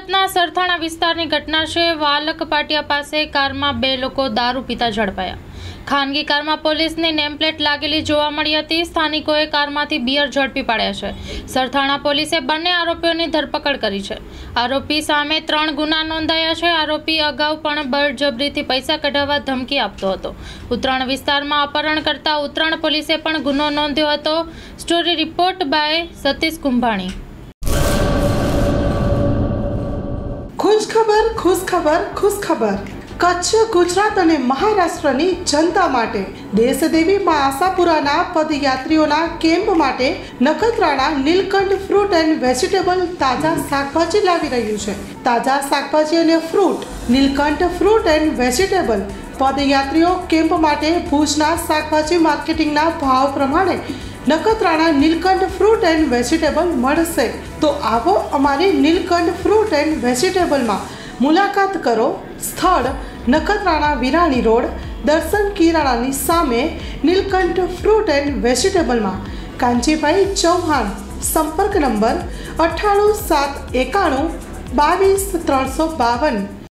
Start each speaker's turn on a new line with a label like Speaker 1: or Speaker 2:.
Speaker 1: સુરतना સરથાણા વિસ્તારની ઘટના છે। વાલક પાટિયા પાસે કારમાં બે લોકો દારૂ પીતા ઝડપાયા। ખાનગી કારમાં પોલીસની નેમપ્લેટ લાગેલી જોવા મળી હતી। સ્થાનિકોએ કારમાંથી બિયર ઝડપી પાડ્યા છે। સરથાણા પોલીસે બંને આરોપીઓની ધરપકડ કરી છે। આરોપી સામે 3 ગુના નોંધાયા છે। આરોપી અગાઉ પણ બળજબરીથી પૈસા કઢાવવા ધમકી આપતો હતો। ઉત્તરાણ વિસ્તારમાં અપહરણ કરતા ઉત્તરાણ પોલીસે પણ ગુનો નોંધ્યો હતો। Story report by Satish Kumbhani.
Speaker 2: ખુશખબર કચ્છ, ગુજરાત અને મહારાષ્ટ્રની જનતા માટે દેશદેવી મા આશાપુરાના પદયાત્રીઓના કેમ્પ માટે Nakhatrana Nilkanth fruit and vegetable તાજા શાકભાજી લાવી રહ્યું છે। તાજા શાકભાજી અને fruit Nilkanth fruit and vegetable પદયાત્રીઓ કેમ્પ માટે ભુજના શાકભાજી માર્કેટિંગના ભાવ પ્રમાણે Nakhatrana Nilkanth fruit and vegetable મળશે। તો આવો અમારી નીલકંઠ ફ્રૂટ એન્ડ વેજીટેબલમાં મુલાકાત કરો। સ્થળ નખત્રાણા વિરાણી રોડ, દર્શન કિરાણાની સામે નીલકંઠ ફ્રૂટ એન્ડ વેજીટેબલમાં કાંજીભાઈ ચૌહાણ। સંપર્ક નંબર 98 791 22 352।